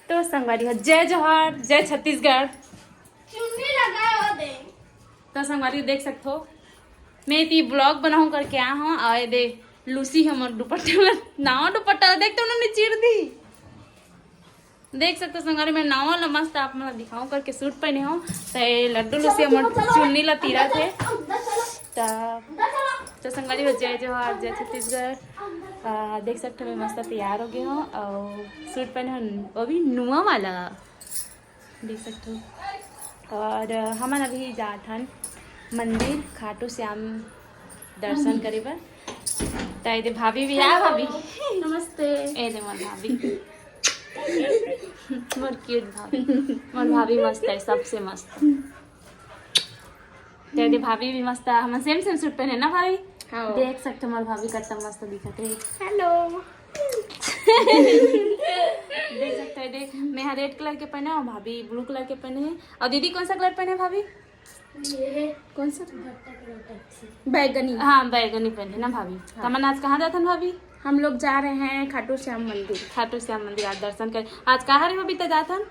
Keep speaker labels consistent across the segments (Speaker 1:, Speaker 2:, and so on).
Speaker 1: तो संगवारी हो जय जोहार जय छत्तीसगढ़। तो संगवारी देख सकते हो मैं इतनी ब्लॉग बनाऊं करके आया हूँ आए दे लूसी हमर दुपट्टे में नावा दुपट्टा देखते उन्होंने चीर दी। देख सकते हो संगवारी मैं नावा ला मस्त आप मैं दिखाऊं करके सूट पहने हूँ तो लड्डू लूसी हमर चुन्नी ला तीरा थे तो संगवारी हो जय जोहार जय छत्तीसगढ़। देख सकते हो मैं मस्त तैयार हो गई हूँ और सूट पहने हूँ वो भी नुआ वाला देख सकते हो। और हमन अभी जात हन मंदिर खाटू श्याम दर्शन करे बर तो ये भाभी भी है भाभी नमस्ते ए दे मोर भाभी मोर क्यूट भाभी मोर भाभी मस्त है सबसे मस्त तो ये भाभी भी मस्त है हम सेम सूट पहने ना भाभी। हाँ। देख सकते हो मोर भाभी कितना मस्त दिखत है। हेलो देख सकते हैं देख मैं यहाँ रेड कलर के पहने और भाभी ब्लू कलर के पहने हैं और दीदी कौन सा कलर पहने भाभी कौन सा बैगनी। हाँ बैगनी पहने ना भाभी। हाँ। तमन आज कहाँ जाते हैं भाभी?
Speaker 2: हम लोग जा रहे हैं खाटू श्याम मंदिर।
Speaker 1: खाटू श्याम मंदिर आज दर्शन कर आज कहाँ भाभी तो जाते हैं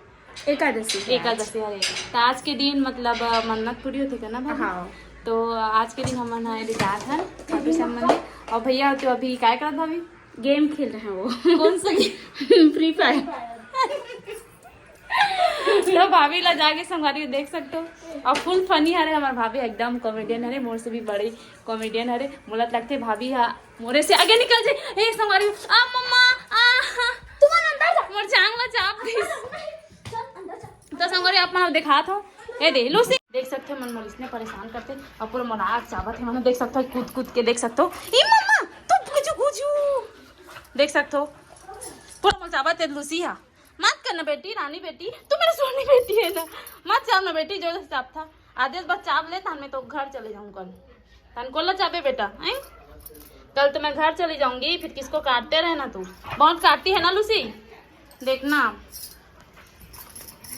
Speaker 2: एकादशी
Speaker 1: एकादशी हरे तो आज के दिन मतलब मन्नत पूरी होती है ना भाभी। हाँ। तो आज के दिन हम जाते हैं खाटू श्याम मंदिर और भैया तो अभी क्या करते भाभी
Speaker 2: गेम खेल रहे हैं वो
Speaker 1: कौन सा
Speaker 2: फ्री फायर।
Speaker 1: तो भाभी ला जाके संगवारी देख सकते हो और फुल फनी हरे हमारे भाभी एकदम कॉमेडियन हरे मोर से भी बड़ी कॉमेडियन हरे बोलत लगते भाभी हा मोरे से आगे निकल जाए ए संगवारी आ मम्मा आ तुम अंदर जा मोर जांग ला चाप गई तो संगवारी आप मैं दिखा था ए दे लूसी देख सकते हो मन मोर इसने परेशान करते और पूरा मनाक चावत है मन देख सकते हो कूद कूद के देख सकते हो ई मम्मा तू गुजू गुजू देख सकते हो पूरा मोर चावत है लूसी हा मत करना बेटी रानी बेटी तू मेरी सोनी बेटी है ना मत चाप ना बेटी जो चाप था आदेश बस चाप ले मैं तो घर चले जाऊँ कल तन को ला चापे बेटा है कल तो मैं घर चली जाऊंगी फिर किसको काटते रहना तू बहुत काटती है ना लूसी देखना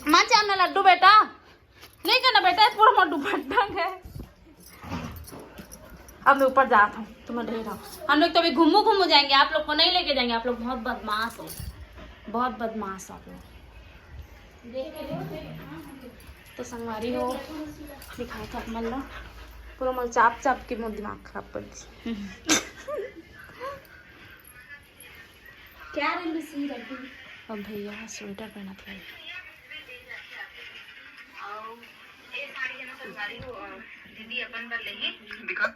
Speaker 1: मत चाप ना लड्डू बेटा नहीं करना बेटा पूरा मोर दुपट्टा है। अब मैं ऊपर जाता हूँ तुम्हें ढेर हम लोग तो अभी घूमू जाएंगे आप लोग को नहीं लेके जाएंगे आप लोग बहुत बदमाश हो बहुत बदमाश आप लोग तो संगवारी हो दिखाया था मल्ला पूरा मल चाप चाप के मोर दिमाग खराब कर दी
Speaker 2: क्या
Speaker 1: अब भैया स्वेटर पहना था
Speaker 3: दीदी अपन पर लेंगे दिखा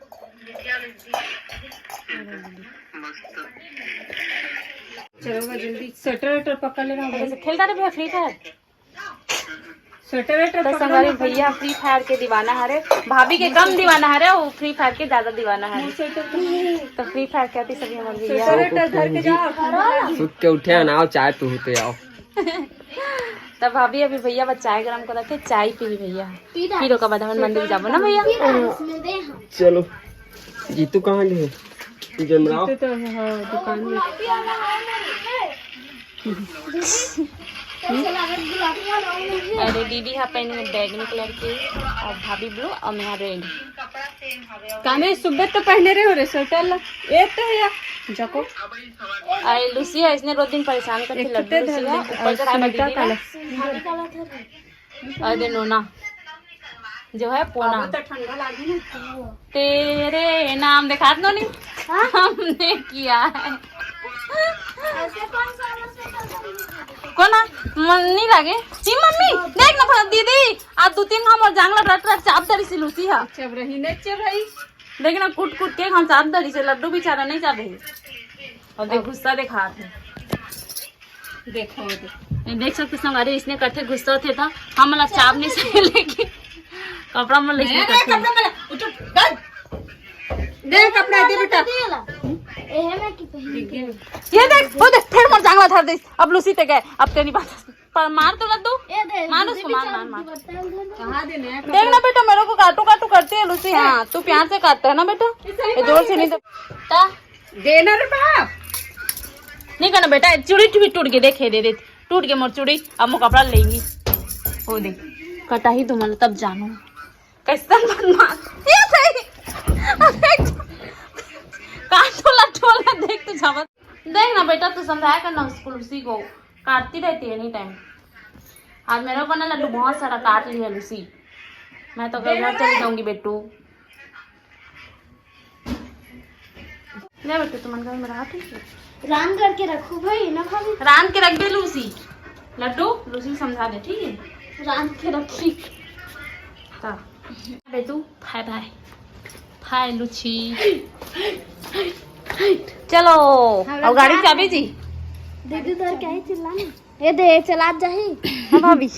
Speaker 2: चलो जल्दी स्वेटर वेटर पकड़ लेना
Speaker 1: खेलता रहे भैया फ्री फायर
Speaker 2: स्वेटर वेटर
Speaker 1: तो संगवारी भैया फ्री फायर के दीवाना हरे भाभी के कम दीवाना हरे वो फ्री फायर के ज्यादा दीवाना है तो फ्री फायर कहती सभी हमारे भैया
Speaker 2: वेटर धर के जाओ
Speaker 4: सुत के उठे ना चाय तू होते आओ
Speaker 1: तब भाभी अभी भैया बस चाय गरम कर रखे चाय पी भैया फिर ओका बाद हम मंदिर जाबो ना भैया।
Speaker 4: चलो जीतू कहाँ गए जमराव
Speaker 2: तो दुकान में
Speaker 1: अरे दीदी है पहने बैगनी कलर की और भाभी ब्लू और मैं रेड
Speaker 2: कामे सुबह तो पहने रहे हो रे स्वेटर ला एक तो है जको
Speaker 1: अरे लूसिया इसने रोज दिन परेशान करके लड्डू लूसिया ऊपर से
Speaker 2: समेटा काला
Speaker 1: अरे नोना जो है पोना
Speaker 2: तो ठंडा लागी ना
Speaker 1: तेरे नाम दिखा दो नहीं हमने किया है कौन नहीं लगे जी मम्मी देख ना दीदी आज 2-3 हम और जांगला रट रट चाप दरी से लूसी है
Speaker 2: चब रही नहीं चब रही
Speaker 1: देख ना कूट कूट के हम चाप दरी से लड्डू बेचारा नहीं चाप रही और देख गुस्सा दिखा थे
Speaker 2: देखो
Speaker 1: देख सकते संगारे इसने करते गुस्सा थे था हम मतलब चाप नहीं सके लेके कपड़ा में लेके करते
Speaker 2: दे कपड़ा दे बेटा
Speaker 1: ये देख वो देख फिर मोर जांगला धर दे अब लूसी ते गए अब तेरी बात पर मार तो लड्डू मार उसको मार
Speaker 2: कहाँ देने हैं
Speaker 1: देख ना बेटा मेरे को काटू काटू करती है लूसी। हाँ तू प्यार से काटता है ना बेटा ये जोर से नहीं तो
Speaker 2: देना रे बाप
Speaker 1: नहीं करना बेटा चूड़ी टूट के देखे दे टूट के मोर चूड़ी अब मैं कपड़ा लेंगी वो देख कटा ही तुम्हारा तब जानो कैसा बदमाश देख तू जावत देख ना बेटा तू समझाया करना उसको उसी को काटती रहती है एनी टाइम आज मेरे को ना लड्डू बहुत सारा काट लिया लूसी। मैं तो कल घर चली जाऊंगी बेटू। ले बेटू तुम घर में रहा ठीक है।
Speaker 2: रान करके रखो भाई ना भाभी।
Speaker 1: रान के रख दे लूसी। लड्डू लूसी समझा दे ठीक है।
Speaker 2: रान के रखी।
Speaker 1: बेटू बाय बाय बाय लूची। चलो अब गाड़ी चाबी जी।
Speaker 2: दीदी तो क्या ही चिल्लाने। ये दे चला जाही।
Speaker 1: हाँ भाभी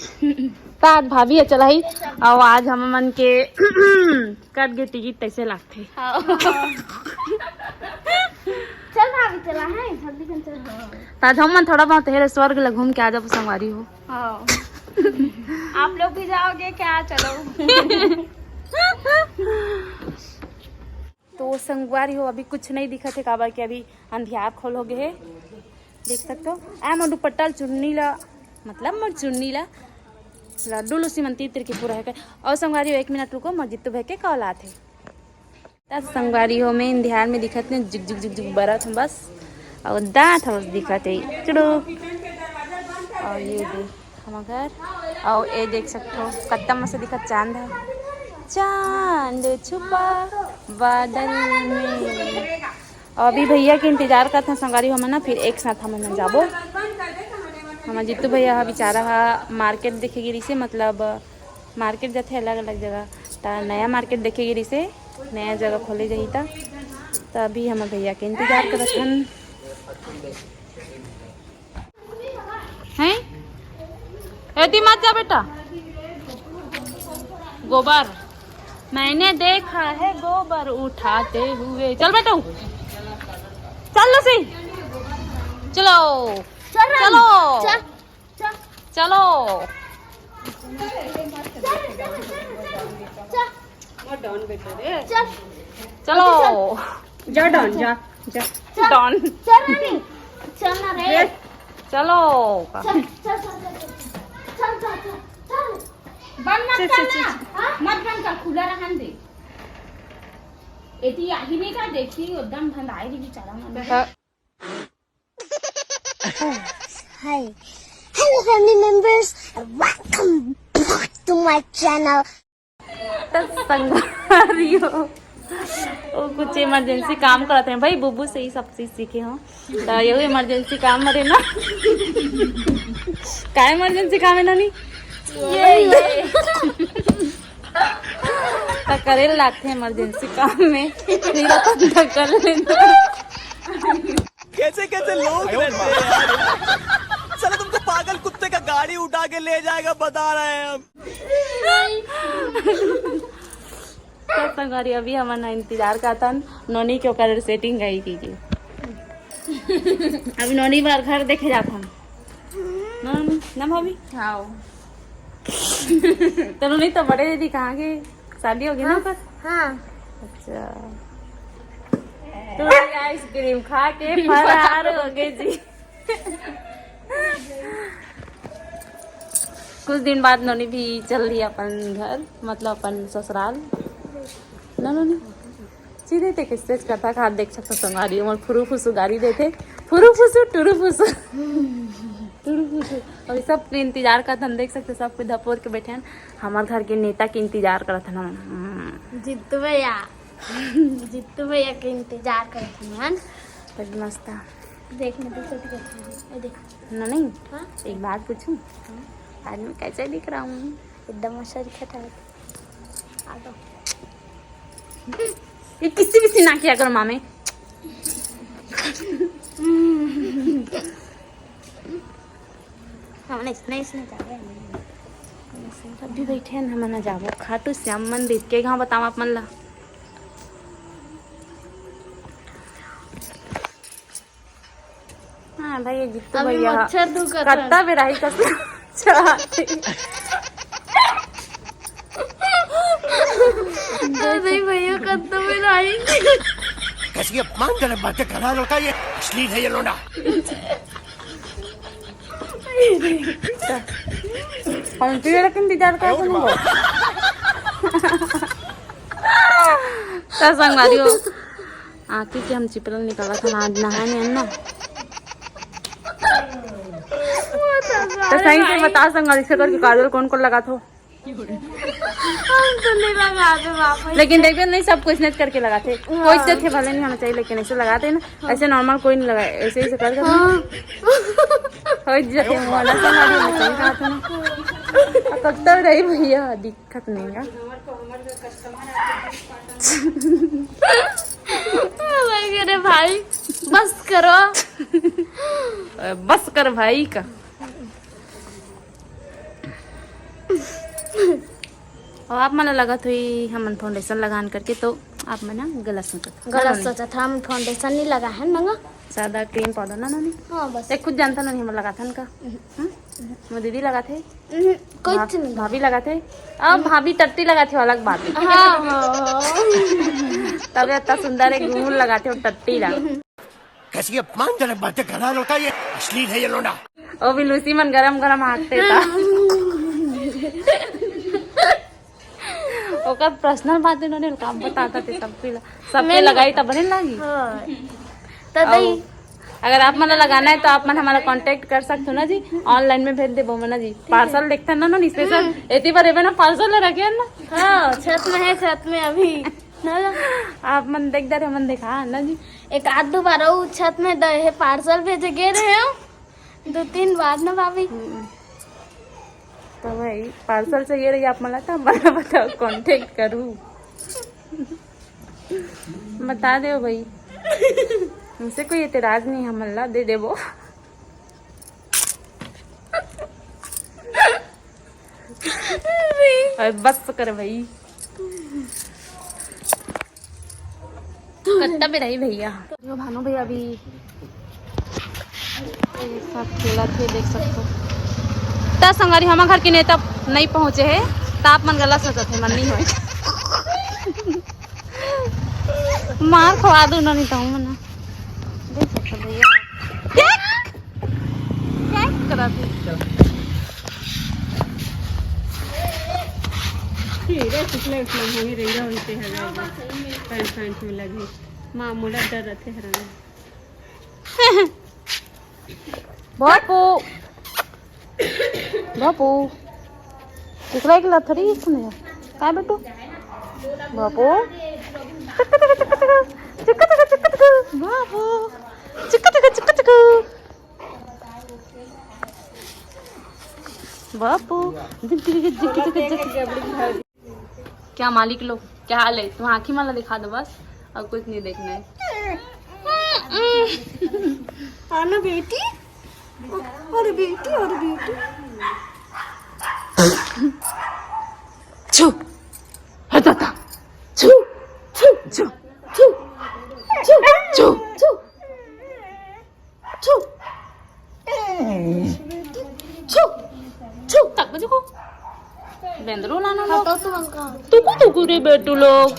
Speaker 1: ताज भाभी है चलाई। और आज हम मन के कट गए टिकट तैसे लागते।
Speaker 2: चल भाभी चला है जल्दी कर चल।
Speaker 1: ताज हम मन थोड़ा बहुत हेरे स्वर्ग लग घूम के आ जाओ संगवारी हो।
Speaker 2: आप लोग भी जाओगे क्या? चलो।
Speaker 1: तो संगवारी हो अभी कुछ नहीं दिखा थे काबर के अभी अंधियार खोल हो गए है। देख सकते हो आ मोर दुपट्टा चुन्नी ला मतलब मोर चुन्नी ला लड्डू लूसी मन तीर के पूरा है। और संगवारी हो 1 मिनट रुको मोर जित्तू भाई के कॉल आते। संगवारी हो में अंधियार में दिखत ने जुग जुग जुग जुग बरत हम बस और दांत हम दिखत है चलो। और ये देख हम घर और ये देख सकते हो कत्ता में से दिखत चांद है। चांद छुपा बादल में। और अभी भैया के इंतजार करते हैं संगारी हम ना फिर एक साथ हम जाबो। हम जितू भैया बेचारा मार्केट देखे गिरी से मतलब मार्केट जाते अलग अलग जगह तो नया मार्केट देखे गिरी से नया जगह खोले जाही था। तो अभी हम भैया के इंतजार करत हन हैं। ऐती मत जा बेटा। गोबर मैंने देखा है गोबर उठाते हुए। चल बेटा चल लूसी चलो चलो चलो चलो
Speaker 2: जा डॉन जा जा
Speaker 1: डॉन
Speaker 2: चल रानी चल ना रे।
Speaker 1: चलो
Speaker 2: चल चल चल चल चल बंद मत करना। मत बंद कर खुला रहन दे। एती आही नहीं का देखी एकदम ठंड आई रही बेचारा मन।
Speaker 5: Hi. Hello family members. Welcome back to my channel.
Speaker 1: संगवारी हो वो कुछ इमरजेंसी काम करते हैं भाई बुब्बू से ही सब चीज सीखे हो। तो ये इमरजेंसी काम मरे ना क्या इमरजेंसी काम है ना नहीं ये तो करे लगते हैं इमरजेंसी काम में फिर अपन कर लेना।
Speaker 6: कैसे कैसे लोग रहते हैं यार। चलो तुमको पागल कुत्ते का गाड़ी उठा के ले जाएगा बता रहे हैं हम।
Speaker 1: तो संगवारी अभी हमारा इंतजार का था नोनी के ओकर सेटिंग गई कीजिए। अभी नोनी बार घर देखे जाता हम ना भाभी। हाँ तो नोनी तो बड़े दीदी कहाँ के शादी होगी ना पर।
Speaker 5: हाँ।
Speaker 1: अच्छा तो आइसक्रीम खा के फरार हो गए जी। कुछ दिन बाद नोनी भी चल रही अपन घर मतलब अपन ससुराल ना नोनी सीधे थे किस्से करता हाथ देख सकते संगारी और फुरू फुसू गाड़ी देते फुरू फुसू टुरू फुसू टुरू फुसू। और सब के इंतजार करते हम देख सकते सब कोई धपोर के बैठे हैं हमारे घर के नेता के इंतजार करते ना
Speaker 2: जित्तू भैया के इंतजार करते हैं।
Speaker 1: तो मस्त
Speaker 2: देखने तो छोटी करते हैं। देख
Speaker 1: ना नहीं
Speaker 2: हाँ?
Speaker 1: एक बात पूछूं आज मैं कैसे दिख रहा हूँ।
Speaker 2: एकदम अच्छा दिखता है। आ जाओ
Speaker 1: ये किसी भी ना किया करो मामे।
Speaker 2: हमने इसने जा रहे हैं।
Speaker 1: अभी बैठे हैं हम ना जाबो खाटू श्याम मंदिर के गाँव बताओ आप मन ला। हाँ भाई ये जित्तू
Speaker 2: अभी
Speaker 1: भैया
Speaker 2: मच्छर धू कर
Speaker 1: कत्ता बेराई कसम चढ़ाते
Speaker 2: नहीं भैया कत्ता में आई।
Speaker 6: कैसी अपमानजनक बातें करा लौटा ये अश्लील है ये लोना।
Speaker 1: हम तेरे के इंतजार कर रहे हो। तो संगवारी हो आके के हम चिपरल निकाला था आज नहाने ना। तो सही से बता संग इससे करके काजल कौन कौन लगा था
Speaker 5: हम तो नहीं लगाते पापा।
Speaker 1: लेकिन देखते नहीं सब कुछ स्नेच करके लगाते कोई तो थे भले नहीं होना चाहिए लेकिन ऐसे लगाते ना ऐसे नॉर्मल कोई नहीं लगाए ऐसे ही से कर जाते वाला कब तक रही भैया दिक्कत नहीं है
Speaker 5: अरे भाई बस करो
Speaker 1: बस कर भाई का और आप मन लगा तो हम फाउंडेशन लगान करके तो आप मैं ना गलत
Speaker 5: सोचा था हम फाउंडेशन नहीं लगा है मंगा
Speaker 1: सादा क्रीम पाउडर ना नहीं
Speaker 5: हाँ बस
Speaker 1: एक खुद जानता नहीं हम लगा था उनका वो दीदी लगा थे
Speaker 5: कुछ नहीं
Speaker 1: भाभी लगा थे अब भाभी टट्टी लगा थे अलग बात है
Speaker 5: हाँ
Speaker 1: तब इतना सुंदर एक घूम लगा थे और टट्टी लगा
Speaker 6: कैसी अपमानजनक बातें कर रहा लौटा, ये अश्लील है ये लोडा।
Speaker 1: और भी लूसी मन गरम गरम हाँकते था ओकर पर्सनल बात उन्होंने काम बताता थे सब पे लगाई तब बने लगी
Speaker 5: तभी
Speaker 1: अगर आप मन लगाना है तो आप मन हमारा कांटेक्ट कर सकते हो ना जी ऑनलाइन में भेज दे वो मना जी पार्सल देखते ना ना स्पेशल एती पर ना पार्सल रखे ना
Speaker 5: हाँ छत में है छत में अभी
Speaker 1: आप मन देख दे मन देखा ना जी
Speaker 5: एक आध दो बार वो छत में है पार्सल भेजे गए रहे हो 2-3 बार ना भाभी
Speaker 1: तो भाई पार्सल चाहिए रही आप मला तो मला बताओ कांटेक्ट करूँ बता दो भाई मुझसे कोई एतराज नहीं है मल्ला दे दे वो बस कर भाई कट्टा पे रही भैया जो भानु भैया अभी सब खेला थे देख सकते हो ता संगारी हमारे घर के नेता नहीं पहुंचे है ताप मन गला सोचा थे मन नहीं हो मार खवा दो नहीं तो मना देख सकते भैया क्या करा बापू बापू इकला इकला थोड़ी सुने काय बेटू बापू बापू बापू क्या मालिक लोग क्या हाल है तुम आँखी माला दिखा दो बस और कुछ नहीं देखना है
Speaker 5: आना बेटी और बेटी
Speaker 1: छू हटाता छू छू छू छू छू छू छू छू छू छू तक बजो को बेंदरो लाना लोग तू रे बेटू लोग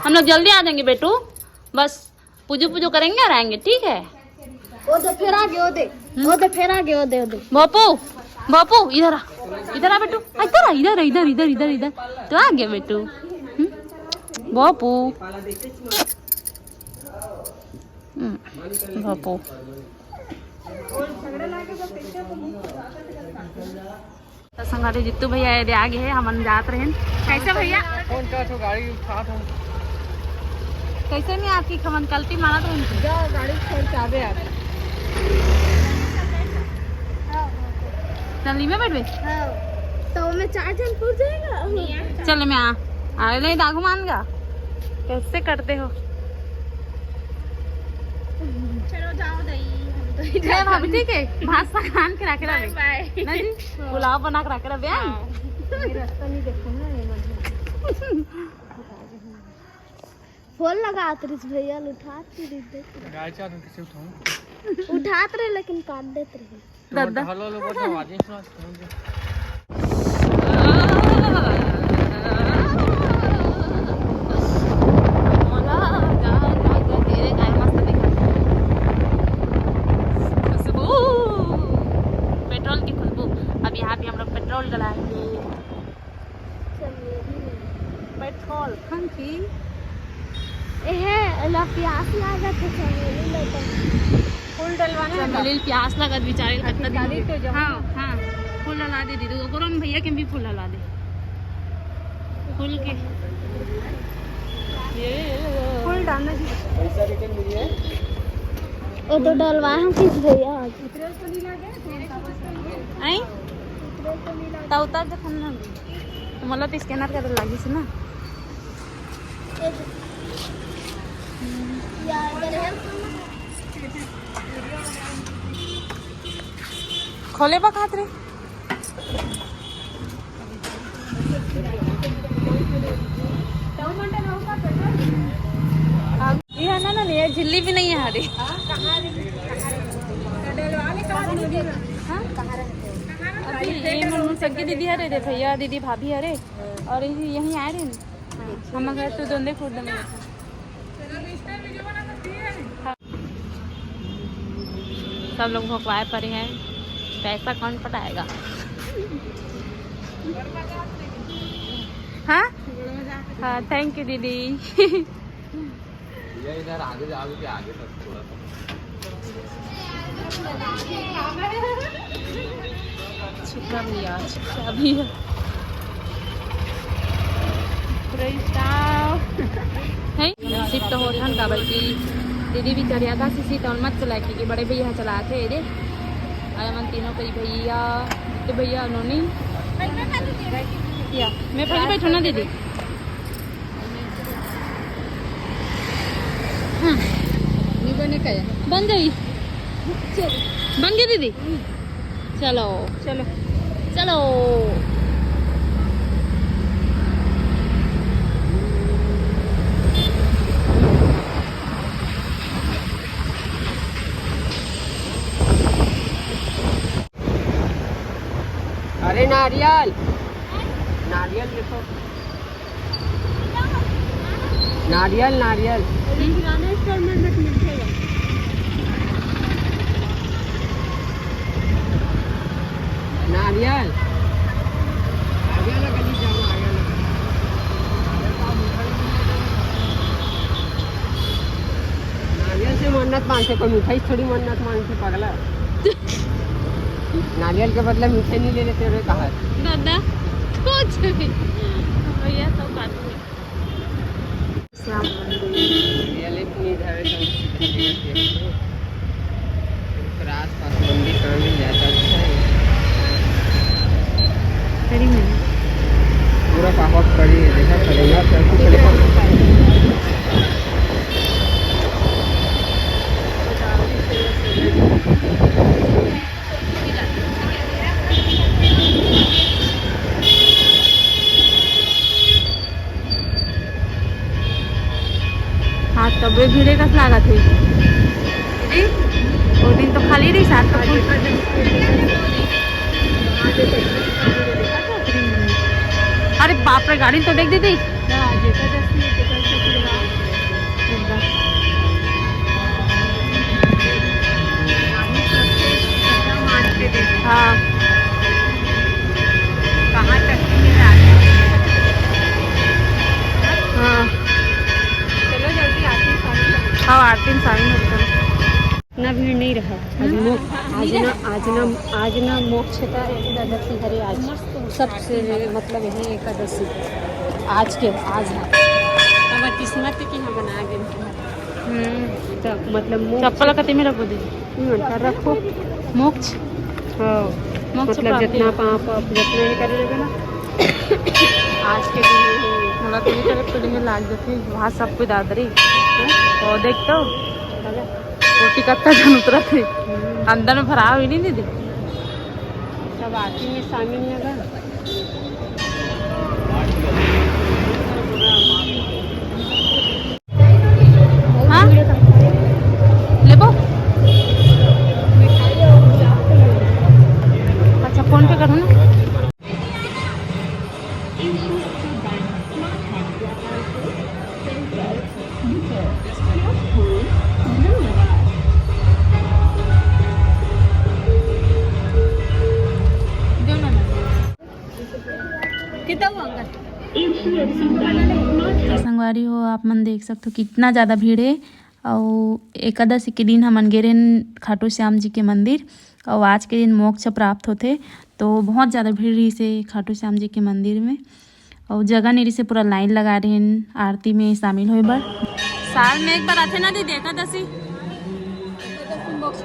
Speaker 1: हम लोग जल्दी आ जाएंगे बेटू बस पूजो करेंगे और आएंगे ठीक है
Speaker 5: वो दे फिर आगे वो दे
Speaker 1: बापू इधर आ बेटू इधर तो आ गया बेटू बापू बापू संगारे जितू भैया आगे है हम जात रहे कैसे भैया
Speaker 4: कौन का तो गाड़ी साथ हम
Speaker 1: कैसे नहीं आपकी खमन कल्टी मारत रहे
Speaker 4: गाड़ी छोड़ के आवे यार
Speaker 1: चल में बैठ बे
Speaker 5: तो में 4 जन पूछ जाएगा
Speaker 1: चल मैं आ नहीं दागू मानगा कैसे करते हो
Speaker 5: चलो जाओ दई
Speaker 1: भाभी ठीक है भात सा खान के रखे रहे ना जी पुलाव बना के रखे रहे
Speaker 5: रास्ता नहीं देखो ना फोन लगा त्रिस भैया उठाते रहे लेकिन काट देते रहे
Speaker 1: दादा
Speaker 4: हेलो लो बस आवाजें सुना
Speaker 1: पेट्रोल की खुशबू अब यहाँ पे हम लोग पेट्रोल डलाएंगे पेट्रोल खंकी
Speaker 5: प्यास लागत
Speaker 1: फुल डलवाने प्यास लागत बेचारे हाँ हाँ ला दे दीदी को भैया के भी फूल ला दे फूल के फूल डालना
Speaker 6: पैसा रिटर्न मिली है
Speaker 5: वो तो डलवा हम किस भैया
Speaker 1: आई उतार दे फोन ना मला ते स्कॅनर करायला लागीस ना खोले बा खात रे ये है ना ये झिल्ली भी नहीं है हरी ये मन सगी दीदी हरे रे भैया दीदी भाभी हरे और यहीं आ रहे हम घर तो दोनों फूट दे सब लोग भोकवाए पड़े हैं पैसा कौन पटाएगा हाँ हाँ थैंक यू दीदी
Speaker 4: ये इधर आगे जाओगे कि आगे तक थोड़ा
Speaker 1: छिपा भैया छिपा भैया सीट तो होठन का बल्कि दीदी भी चढ़िया था सीट और मत चला के बड़े भैया चला थे ये आया मन तीनों कई भैया तो भैया उन्होंने या मैं पहले बैठू ना दीदी हाँ बन गई बन गई दीदी चलो चलो चलो
Speaker 4: अरे नारियल नारियल देखो नारियल नारियल नारियल आगे वाला गली जाओ आगे वाला नारियल से मन्नत मांगते कोई मिठाई थोड़ी मन्नत मांगते पगला नारियल के बदले मीठे नहीं ले लेते हुए कहा
Speaker 1: दादा कुछ भी भैया तो काटो
Speaker 4: नारियल इतनी इधर आस पास मंदिर कहाँ मिल जाता है पूरा पापा करी है देखा चलेगा
Speaker 1: हाँ तब वे भीड़े का लागत हुई वो दिन तो खाली रही साथ तो अरे बाप रे गाड़ी तो देख दीदी हाँ कहाँ तक हाँ चलो जल्दी आती हाँ आरती साड़ी में
Speaker 2: इतना भीड़ नहीं रहा आज ना मोक्ष का एकादशी हरे आज सबसे मतलब है एकादशी आज है हमारी किस्मत की हम बना गए तो मतलब
Speaker 1: चप्पल कते में रखो दीदी
Speaker 2: रखो
Speaker 1: मोक्ष
Speaker 2: हाँ
Speaker 1: मोक्ष
Speaker 2: मतलब जितना पाप जितना ही कर लेगा ना आज के दिन
Speaker 1: मला तुम्ही तरफ तुझे लाग जाते वहाँ सब कुछ दाद रही और देख तो रोटी कत्ता जन उतरा थे अंदर में भरा हुई नहीं दीदी
Speaker 2: सब आरती में शामिल लगा
Speaker 1: हाँ लेबो अच्छा फोन पे करूँ ना संगवारी हो आप मन देख सकते हो कितना ज़्यादा भीड़ है और एकादशी के दिन हम गे रहे खाटू श्याम जी के मंदिर और आज के दिन मोक्ष प्राप्त होते। तो बहुत ज़्यादा भीड़ रही से खाटू श्याम जी के मंदिर में और जगह नहीं रही से पूरा लाइन लगा रहे हैं आरती में शामिल हो बार। साल में एक बार आते ना दीदी एकादशी,
Speaker 2: मोक्ष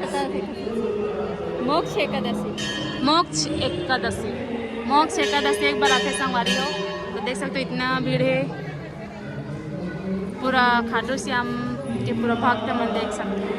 Speaker 2: एकादशी,
Speaker 1: मोक्ष एकादशी एक बार आते संगवारी हो। तो देख सकते हो इतना भीड़ है, पूरा खाटू श्याम के पूरा भक्त मन देख सकते हो।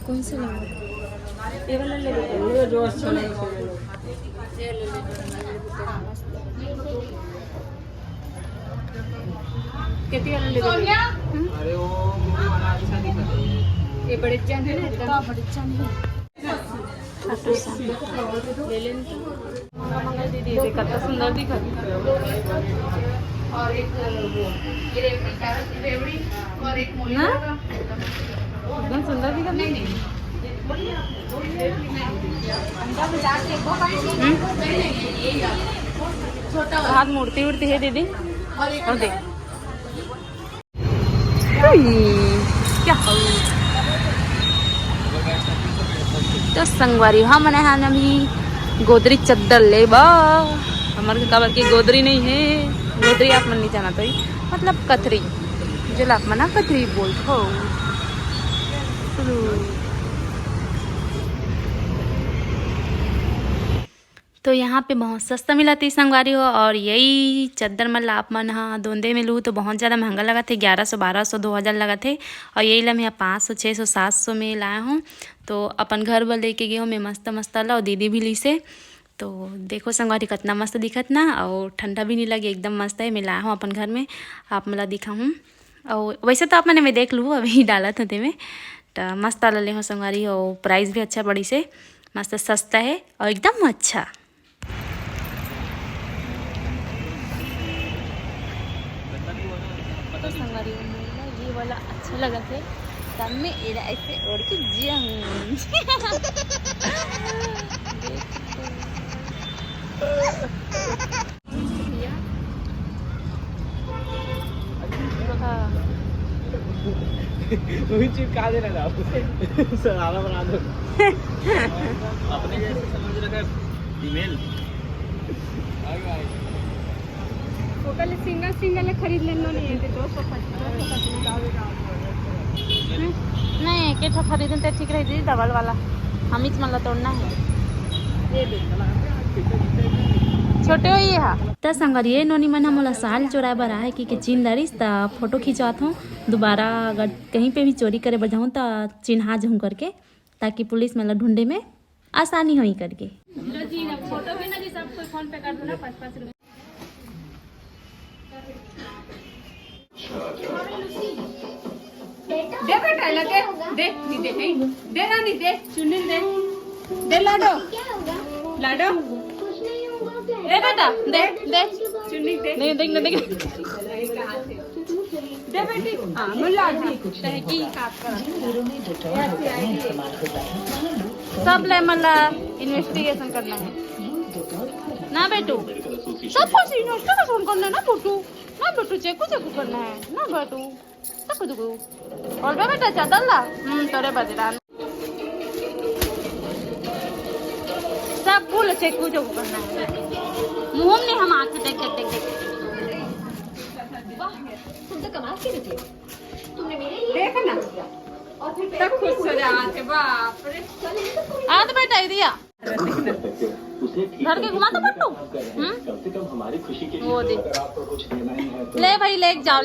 Speaker 2: कौन सा लेंगे? ये वाला ले लो।
Speaker 4: ये जो अच्छा लगे वो ले लो।
Speaker 2: ये ले लो। कितनी वाला ले लो?
Speaker 4: अरे वो मूवी वाला अच्छा दिखा है।
Speaker 2: ये बड़े चैन है ना एकदम
Speaker 1: बड़ी चांदी
Speaker 2: ले लें तो।
Speaker 1: मंगल दीदी ये कितना सुंदर दिखत
Speaker 3: और एक ये कैरट की रेवड़ी और एक मूली
Speaker 1: ना?
Speaker 3: का
Speaker 1: एकदम सुंदर दिखत नहीं हाथ मूर्ति उड़ती है दीदी और देख क्या तो संगवारी हम हाँ नमी गोदरी चद्दर ले बा हमारे काबर की गोदरी नहीं है गोदरी आप मन नहीं जाना तो मतलब कथरी जो आप मना कथरी बोलते हो तो यहाँ पे बहुत सस्ता मिला थी संगवारी हो और यही चद्दर मतलब आप मन हाँ दोंदे में लूँ तो बहुत ज़्यादा महंगा लगा थे 1100 1200 2000 लगा थे और यही ला मैं 500 600 700 में लाया हूँ तो अपन घर पर लेके गई हूँ मैं मस्त मस्त ला और दीदी भी ली से तो देखो संगवारी कितना मस्त दिखत ना और ठंडा भी नहीं लगे एकदम मस्त है मैं लाया हूँ अपन घर में आप मला दिखा हूँ और वैसे तो आप मैंने मैं देख लूँ अभी डाला था ते में तो मस्त ले हो संगवारी और प्राइस भी अच्छा बड़ी से मस्त सस्ता है और एकदम अच्छा तो संगवारी ये वाला अच्छा लगा थे तब मैं एरा ऐसे ओढ़ के जिया
Speaker 4: वही चिपका देना था सरारा बना दो अपने जैसे समझ रखा ईमेल
Speaker 2: टोटल सिंगल सिंगल खरीद लेना नहीं है 250
Speaker 1: नहीं के खरीदन तो ठीक रही डबल वाला हम ही मतलब तोड़ना है छोटे हो ये हा त संगरिए नोनी मन मोला साल चोराए बर आए कि चिन्ह दरिस त फोटो खिंचवात हूँ दोबारा अगर कहीं पे भी चोरी करे बर जाऊँ तो चिन्हा जाऊँ करके ताकि पुलिस मतलब ढूंढे में आसानी हो करके फोटो भी ना जी सब कोई फोन पे कर दो ना 5-5 रुपये
Speaker 2: दे बेटा लगे दे नहीं दे नहीं दे रानी दे चुन्नी दे लाडो लाडो
Speaker 1: ए बेटा दे दे
Speaker 2: चुन्नी दे
Speaker 1: नहीं देख देख
Speaker 2: दे बेटी हां मुल्ला जी की काट कर
Speaker 1: सब ले मतलब इन्वेस्टिगेशन करना है ना बेटू सब कुछ इन्वेस्टिगेशन करना है ना बेटू चेकू करना है ना बेटू सब कुछ और बेटा चादर ला तोरे बजरा सब फूल चेकू करना है मुंह में हम आंखें देख
Speaker 2: देख ना तब खुश हो जाते बाप रे
Speaker 1: आ तो बेटा दिया घर के घुमा तो पट्टू वो दे ले भाई ले जाओ